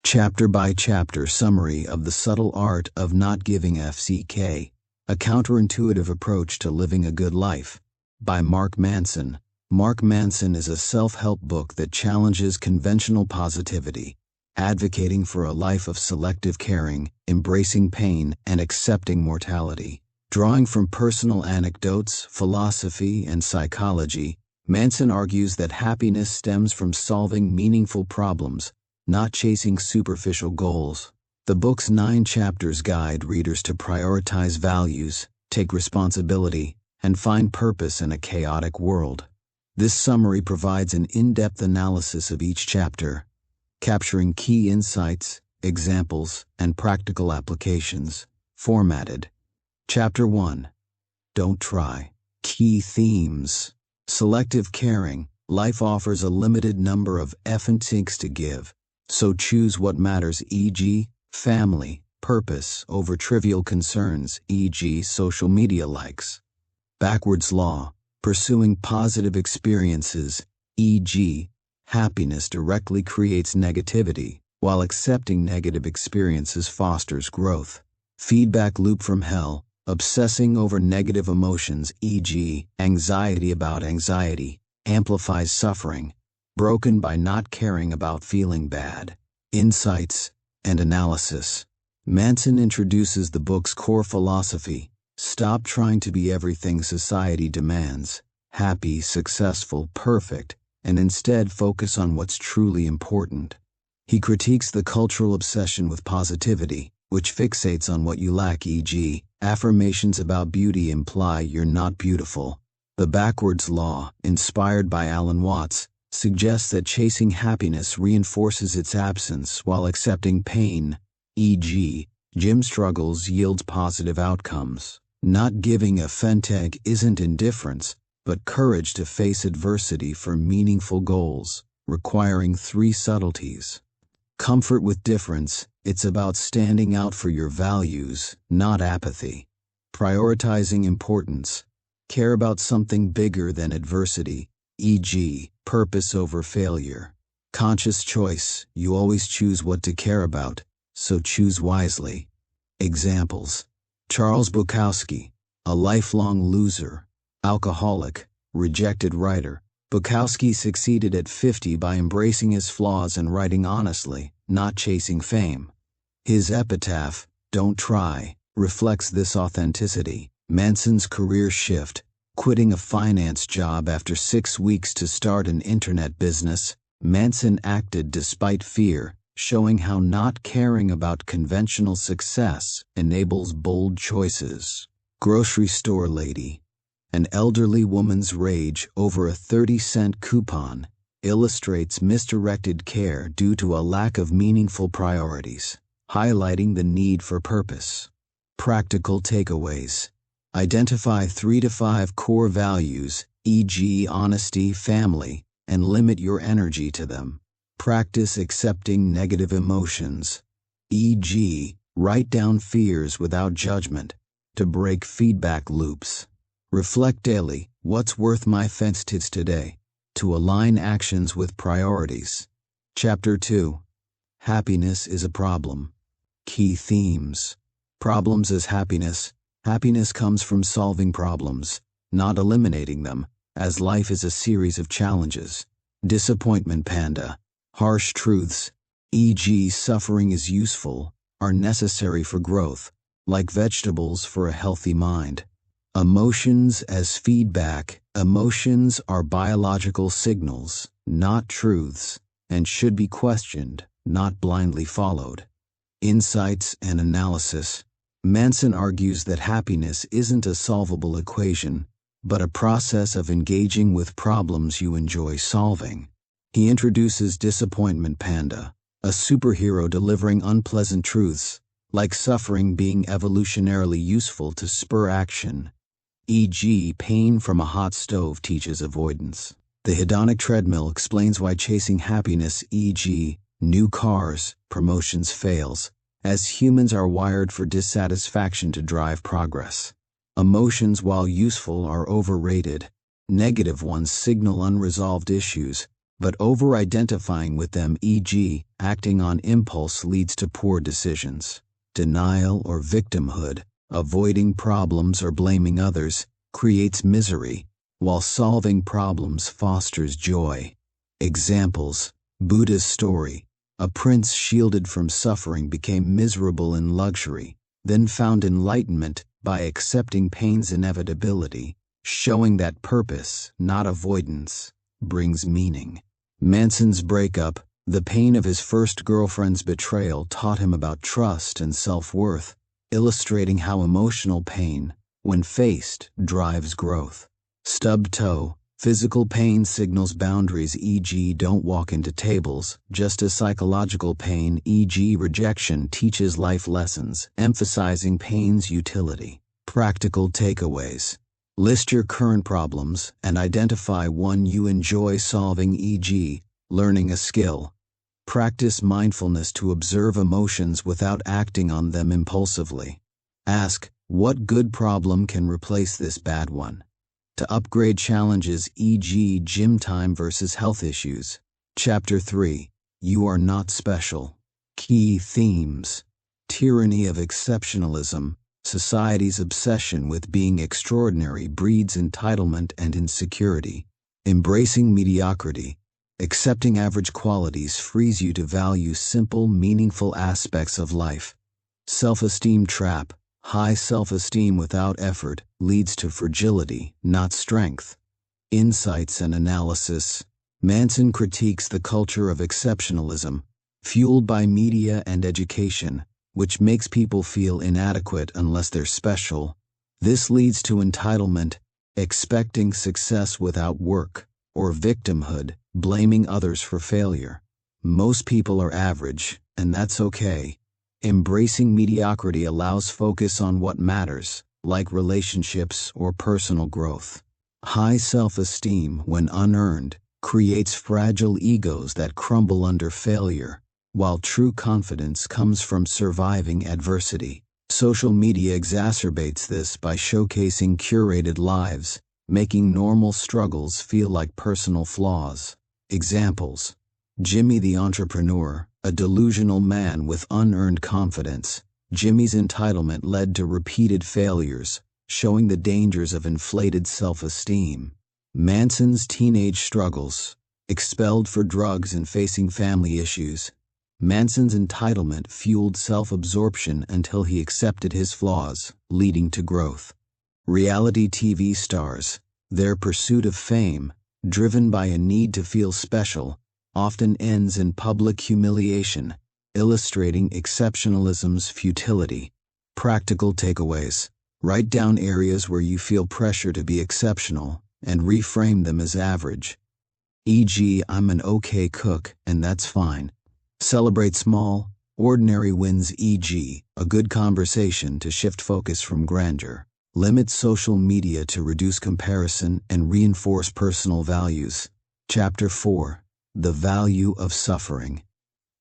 Chapter-by-chapter summary of The Subtle Art of Not Giving FCK, A Counterintuitive Approach to Living a Good Life, by Mark Manson. Mark Manson is a self-help book that challenges conventional positivity, advocating for a life of selective caring, embracing pain, and accepting mortality. Drawing from personal anecdotes, philosophy, and psychology, Manson argues that happiness stems from solving meaningful problems, not chasing superficial goals. The book's 9 chapters guide readers to prioritize values, take responsibility, and find purpose in a chaotic world. This summary provides an in-depth analysis of each chapter, capturing key insights, examples, and practical applications. Formatted. Chapter 1. Don't Try. Key themes. Selective caring. Life offers a limited number of things to give, so choose what matters, e.g., family, purpose, over trivial concerns, e.g., social media likes. Backwards law. Pursuing positive experiences, e.g., happiness directly creates negativity, while accepting negative experiences fosters growth. Feedback loop from hell. Obsessing over negative emotions, e.g., anxiety about anxiety, amplifies suffering, broken by not caring about feeling bad. Insights and analysis. Manson introduces the book's core philosophy: stop trying to be everything society demands, happy, successful, perfect, and instead focus on what's truly important. He critiques the cultural obsession with positivity, which fixates on what you lack, e.g., affirmations about beauty imply you're not beautiful. The backwards law, inspired by Alan Watts, suggests that chasing happiness reinforces its absence while accepting pain, e.g., gym struggles yields positive outcomes. Not giving a fenteg isn't indifference, but courage to face adversity for meaningful goals, requiring 3 subtleties. Comfort with difference. It's about standing out for your values, not apathy. Prioritizing importance. Care about something bigger than adversity, e.g., purpose over failure. Conscious choice. You always choose what to care about, so choose wisely. Examples. Charles Bukowski, a lifelong loser, alcoholic, rejected writer. Bukowski succeeded at 50 by embracing his flaws and writing honestly, not chasing fame. His epitaph, "Don't Try," reflects this authenticity. Manson's career shift, quitting a finance job after 6 weeks to start an internet business. Manson acted despite fear, showing how not caring about conventional success enables bold choices. Grocery store lady. An elderly woman's rage over a 30-cent coupon illustrates misdirected care due to a lack of meaningful priorities, highlighting the need for purpose. Practical takeaways. Identify 3 to 5 core values, e.g., honesty, family, and limit your energy to them. Practice accepting negative emotions, e.g., write down fears without judgment to break feedback loops. Reflect daily, what's worth my fenteds today, to align actions with priorities. Chapter 2. Happiness is a problem. Key themes. Problems as happiness. Happiness comes from solving problems, not eliminating them, as life is a series of challenges. Disappointment panda. Harsh truths, e.g., suffering is useful, are necessary for growth, like vegetables for a healthy mind. Emotions as feedback. Emotions are biological signals, not truths, and should be questioned, not blindly followed. Insights and analysis. Manson argues that happiness isn't a solvable equation, but a process of engaging with problems you enjoy solving. He introduces Disappointment Panda, a superhero delivering unpleasant truths, like suffering being evolutionarily useful to spur action, e.g., pain from a hot stove teaches avoidance. The hedonic treadmill explains why chasing happiness, e.g., new cars, promotions fails, as humans are wired for dissatisfaction to drive progress. Emotions, while useful, are overrated. Negative ones signal unresolved issues, but over-identifying with them, e.g., acting on impulse, leads to poor decisions. Denial or victimhood, avoiding problems or blaming others, creates misery, while solving problems fosters joy. Examples: Buddha's story. A prince shielded from suffering became miserable in luxury, then found enlightenment by accepting pain's inevitability, showing that purpose, not avoidance, brings meaning. Manson's breakup. The pain of his first girlfriend's betrayal taught him about trust and self-worth, illustrating how emotional pain, when faced, drives growth. Stubbed toe. Physical pain signals boundaries, e.g., don't walk into tables, just as psychological pain, e.g., rejection, teaches life lessons, emphasizing pain's utility. Practical takeaways. List your current problems and identify one you enjoy solving, e.g., learning a skill. Practice mindfulness to observe emotions without acting on them impulsively. Ask, what good problem can replace this bad one? To upgrade challenges, e.g., gym time versus health issues. Chapter 3. You are not special. Key themes. Tyranny of exceptionalism. Society's obsession with being extraordinary breeds entitlement and insecurity. Embracing mediocrity. Accepting average qualities frees you to value simple, meaningful aspects of life. Self-esteem trap. High self-esteem without effort leads to fragility, not strength. Insights and analysis. Manson critiques the culture of exceptionalism, fueled by media and education, which makes people feel inadequate unless they're special. This leads to entitlement, expecting success without work, or victimhood, blaming others for failure. Most people are average, and that's okay. Embracing mediocrity allows focus on what matters, like relationships or personal growth. High self-esteem, when unearned, creates fragile egos that crumble under failure, while true confidence comes from surviving adversity. Social media exacerbates this by showcasing curated lives, making normal struggles feel like personal flaws. Examples: Jimmy the entrepreneur, a delusional man with unearned confidence. Jimmy's entitlement led to repeated failures, showing the dangers of inflated self-esteem. Manson's teenage struggles. Expelled for drugs and facing family issues. Manson's entitlement fueled self-absorption until he accepted his flaws, leading to growth. Reality TV stars. Their pursuit of fame, driven by a need to feel special, often ends in public humiliation, illustrating exceptionalism's futility. Practical takeaways. Write down areas where you feel pressure to be exceptional, and reframe them as average. E.g., I'm an okay cook, and that's fine. Celebrate small, ordinary wins, e.g., a good conversation to shift focus from grandeur. Limit social media to reduce comparison and reinforce personal values. Chapter 4. The value of suffering.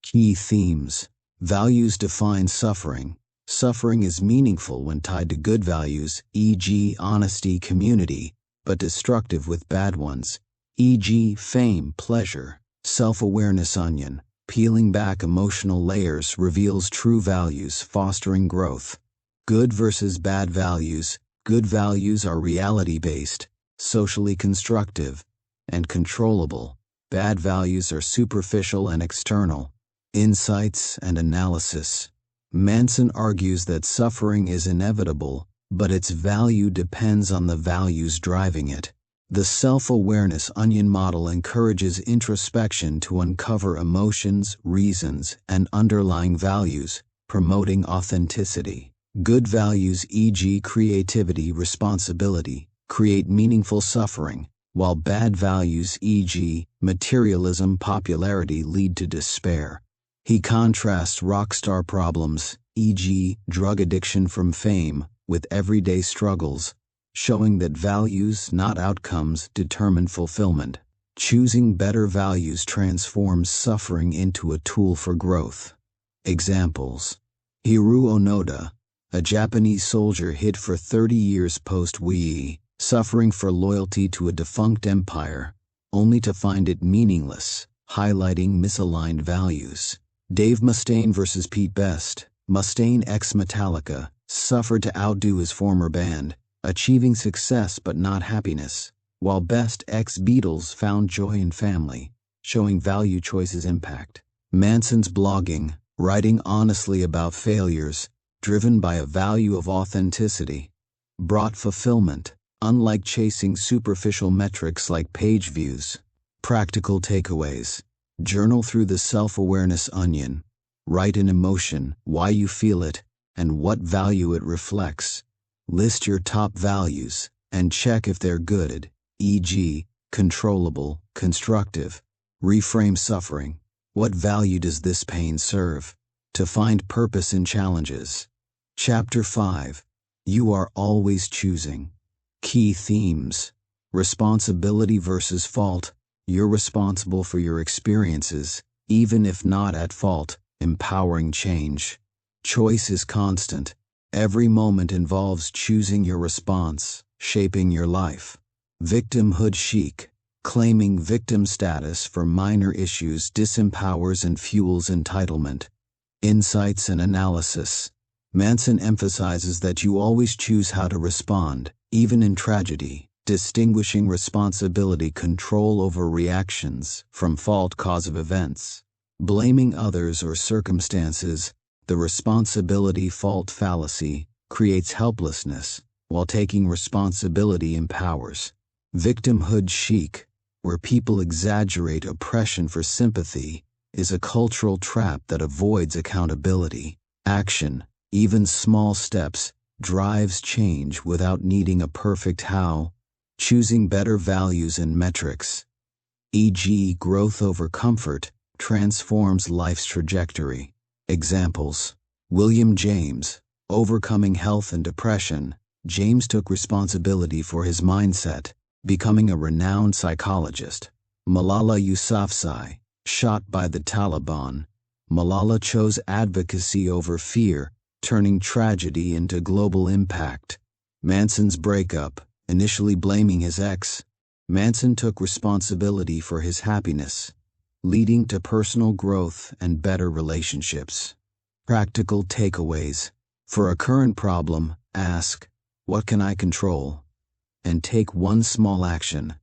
Key themes. Values define suffering. Suffering is meaningful when tied to good values, e.g., honesty, community, but destructive with bad ones, e.g., fame, pleasure. Self-awareness onion. Peeling back emotional layers reveals true values, fostering growth. Good versus bad values. Good values are reality-based, socially constructive, and controllable. Bad values are superficial and external. Insights and analysis. Manson argues that suffering is inevitable, but its value depends on the values driving it. The self-awareness onion model encourages introspection to uncover emotions, reasons, and underlying values, promoting authenticity. Good values, e.g., creativity, responsibility, create meaningful suffering, while bad values, e.g., materialism, popularity, lead to despair. He contrasts rockstar problems, e.g., drug addiction from fame, with everyday struggles, showing that values, not outcomes, determine fulfillment. Choosing better values transforms suffering into a tool for growth. Examples: Hiroe Onoda, a Japanese soldier hid for 30 years post-Wii, suffering for loyalty to a defunct empire, only to find it meaningless, highlighting misaligned values. Dave Mustaine vs. Pete Best. Mustaine ex-Metallica suffered to outdo his former band, achieving success but not happiness, while Best ex-Beatles found joy in family, showing value choices impact. Manson's blogging, writing honestly about failures, driven by a value of authenticity, brought fulfillment, unlike chasing superficial metrics like page views. Practical takeaways. Journal through the self-awareness onion. Write an emotion, why you feel it, and what value it reflects. List your top values, and check if they're good, e.g., controllable, constructive. Reframe suffering. What value does this pain serve? To find purpose in challenges. Chapter 5. You are always choosing. Key themes. Responsibility versus fault. You're responsible for your experiences, even if not at fault. Empowering change. Choice is constant. Every moment involves choosing your response, shaping your life. Victimhood chic. Claiming victim status for minor issues disempowers and fuels entitlement. Insights and analysis. Manson emphasizes that you always choose how to respond, even in tragedy, distinguishing responsibility control over reactions from fault cause of events. Blaming others or circumstances, the responsibility-fault fallacy, creates helplessness, while taking responsibility empowers. Victimhood chic, where people exaggerate oppression for sympathy, is a cultural trap that avoids accountability. Action, even small steps, drives change without needing a perfect how. Choosing better values and metrics, e.g., growth over comfort, transforms life's trajectory. Examples. William James. Overcoming health and depression, James took responsibility for his mindset, becoming a renowned psychologist. Malala Yousafzai. Shot by the Taliban, Malala chose advocacy over fear, turning tragedy into global impact. Manson's breakup. Initially blaming his ex, Manson took responsibility for his happiness, leading to personal growth and better relationships. Practical takeaways. For a current problem, ask, what can I control? And take one small action.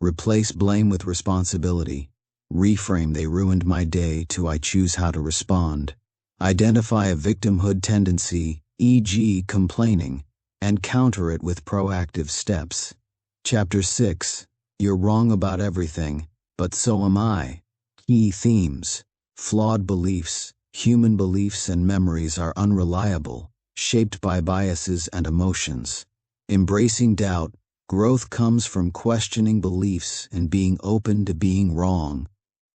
Replace blame with responsibility. Reframe they ruined my day to I choose how to respond. Identify a victimhood tendency, e.g., complaining, and counter it with proactive steps. Chapter 6. You're wrong about everything, but so am I. Key themes. Flawed beliefs. Human beliefs and memories are unreliable, shaped by biases and emotions. Embracing doubt. Growth comes from questioning beliefs and being open to being wrong.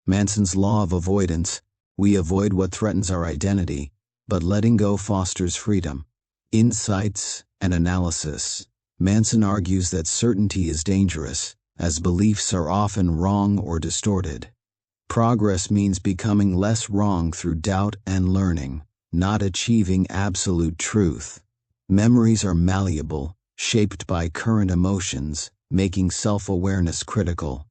Manson's law of avoidance. We avoid what threatens our identity, but letting go fosters freedom. Insights and analysis. Manson argues that certainty is dangerous, as beliefs are often wrong or distorted. Progress means becoming less wrong through doubt and learning, not achieving absolute truth. Memories are malleable, shaped by current emotions, making self-awareness critical.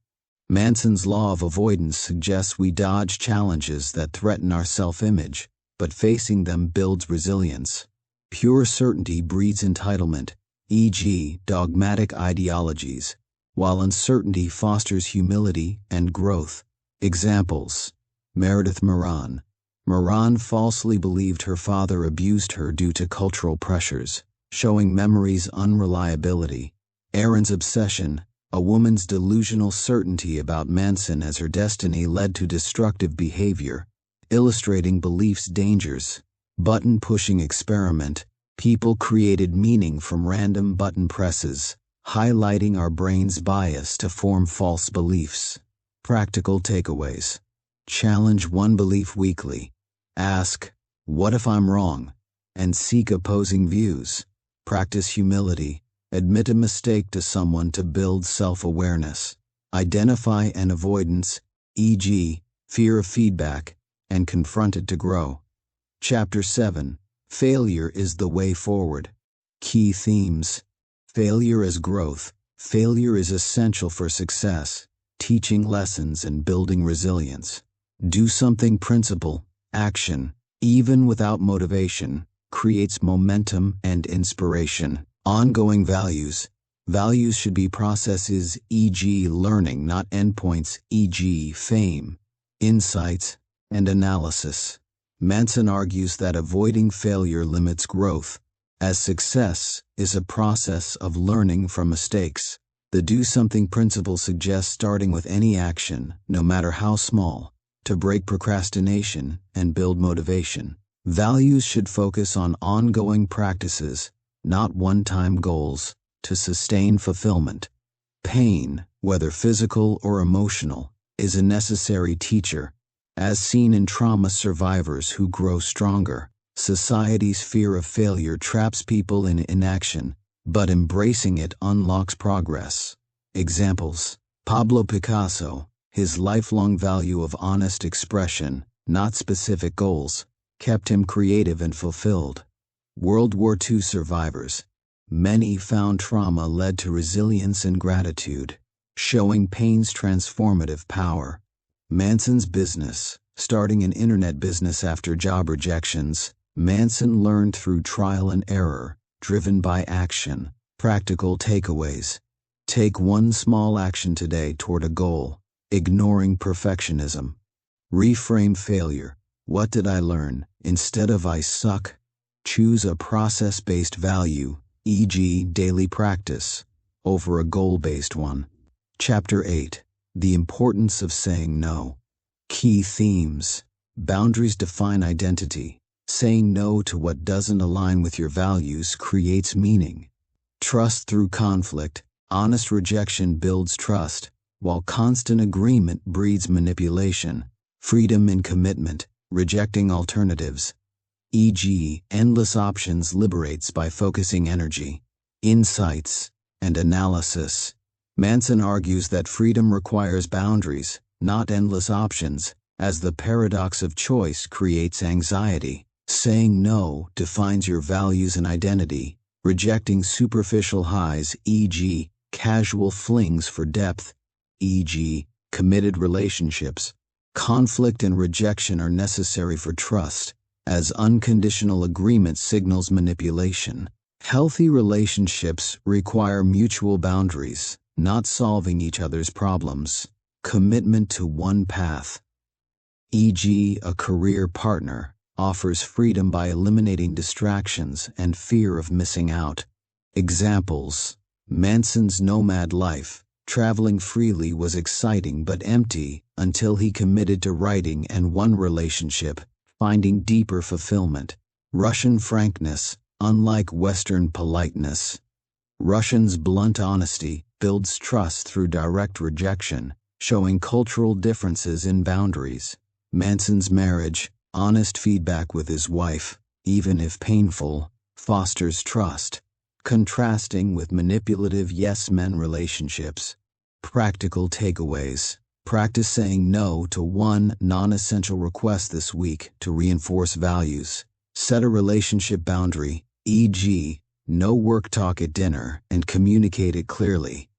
Manson's law of avoidance suggests we dodge challenges that threaten our self-image, but facing them builds resilience. Pure certainty breeds entitlement, e.g., dogmatic ideologies, while uncertainty fosters humility and growth. Examples. Meredith Moran. Moran falsely believed her father abused her due to cultural pressures, showing memory's unreliability. Erin's obsession. A woman's delusional certainty about Manson as her destiny led to destructive behavior, illustrating belief's dangers. Button-pushing experiment. People created meaning from random button presses, highlighting our brain's bias to form false beliefs. Practical takeaways. Challenge one belief weekly. Ask, what if I'm wrong? And seek opposing views. Practice humility. Admit a mistake to someone to build self-awareness. Identify an avoidance, e.g., fear of feedback, and confront it to grow. Chapter 7. Failure is the way forward. Key themes. Failure as growth. Failure is essential for success. teaching lessons and building resilience. Do something principle, action, even without motivation, creates momentum and inspiration. Ongoing values. Values should be processes, e.g., learning, not endpoints, e.g., fame, insights, and analysis. Manson argues that avoiding failure limits growth, as success is a process of learning from mistakes. The do something principle suggests starting with any action, no matter how small, to break procrastination and build motivation. Values should focus on ongoing practices, not one-time goals, to sustain fulfillment. Pain, whether physical or emotional, is a necessary teacher, as seen in trauma survivors who grow stronger. Society's fear of failure traps people in inaction, but embracing it unlocks progress. Examples: Pablo Picasso, his lifelong value of honest expression, not specific goals, kept him creative and fulfilled. World War II survivors, many found trauma led to resilience and gratitude, showing pain's transformative power. Manson's business, starting an internet business after job rejections. Manson learned through trial and error, driven by action. Practical takeaways. Take one small action today toward a goal, ignoring perfectionism. Reframe failure. What did I learn? Instead of I suck. Choose a process-based value, e.g., daily practice, over a goal-based one. Chapter 8. The importance of saying no. Key themes. Boundaries define identity. Saying no to what doesn't align with your values creates meaning. Trust through conflict. Honest rejection builds trust, while constant agreement breeds manipulation. Freedom in commitment. Rejecting alternatives, e.g., endless options, liberates by focusing energy. Insights and analysis. Manson argues that freedom requires boundaries, not endless options, as the paradox of choice creates anxiety. Saying no defines your values and identity. Rejecting superficial highs, e.g., casual flings, for depth, e.g., committed relationships. Conflict and rejection are necessary for trust, as unconditional agreement signals manipulation. Healthy relationships require mutual boundaries, not solving each other's problems. Commitment to one path, e.g., a career partner, offers freedom by eliminating distractions and fear of missing out. Examples: Manson's nomad life. Traveling freely was exciting but empty until he committed to writing and one relationship, finding deeper fulfillment. Russian frankness, unlike Western politeness. Russians' blunt honesty builds trust through direct rejection, showing cultural differences in boundaries. Manson's marriage, honest feedback with his wife, even if painful, fosters trust, contrasting with manipulative yes-men relationships. Practical takeaways. Practice saying no to one non-essential request this week to reinforce values. Set a relationship boundary, e.g., no work talk at dinner, and communicate it clearly.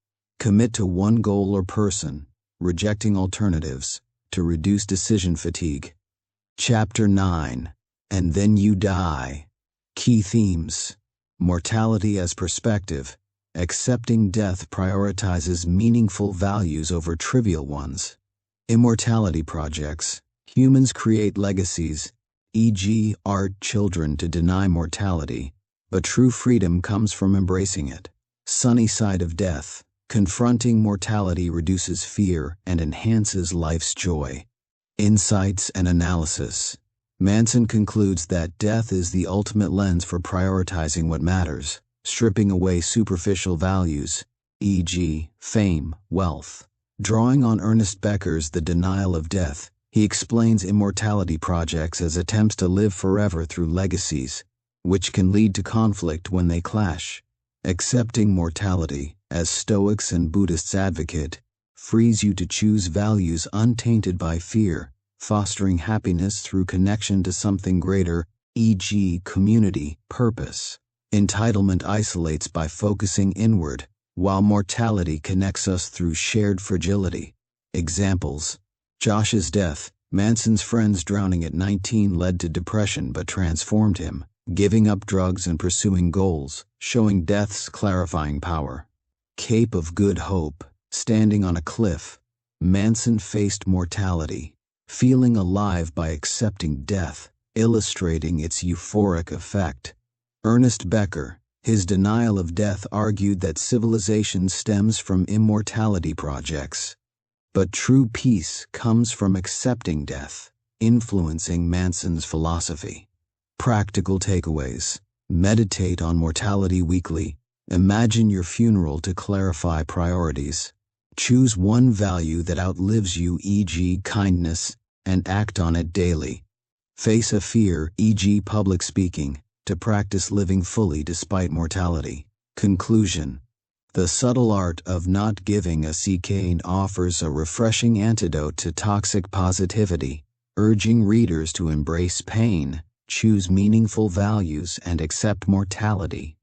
Commit to one goal or person, rejecting alternatives, to reduce decision fatigue. Chapter 9. And Then You Die. Key themes. Mortality as perspective. Accepting death prioritizes meaningful values over trivial ones. Immortality projects. Humans create legacies, e.g., art, children, to deny mortality, but true freedom comes from embracing it. Sunny side of death. Confronting mortality reduces fear and enhances life's joy. Insights and analysis. Manson concludes that death is the ultimate lens for prioritizing what matters, stripping away superficial values, e.g., fame, wealth. Drawing on Ernest Becker's The Denial of Death, he explains immortality projects as attempts to live forever through legacies, which can lead to conflict when they clash. Accepting mortality, as Stoics and Buddhists advocate, frees you to choose values untainted by fear, fostering happiness through connection to something greater, e.g., community, purpose. Entitlement isolates by focusing inward, while mortality connects us through shared fragility. Examples: Josh's death. Manson's friends drowning at 19 led to depression but transformed him, giving up drugs and pursuing goals, showing death's clarifying power. Cape of Good Hope. Standing on a cliff, Manson faced mortality, feeling alive by accepting death, illustrating its euphoric effect. Ernest Becker. His denial of death argued that civilization stems from immortality projects. But true peace comes from accepting death, influencing Manson's philosophy. Practical takeaways. Meditate on mortality weekly. Imagine your funeral to clarify priorities. Choose one value that outlives you, e.g., kindness, and act on it daily. Face a fear, e.g., public speaking, to practice living fully despite mortality. Conclusion. The Subtle Art of Not Giving a F*ck offers a refreshing antidote to toxic positivity, urging readers to embrace pain, choose meaningful values, and accept mortality.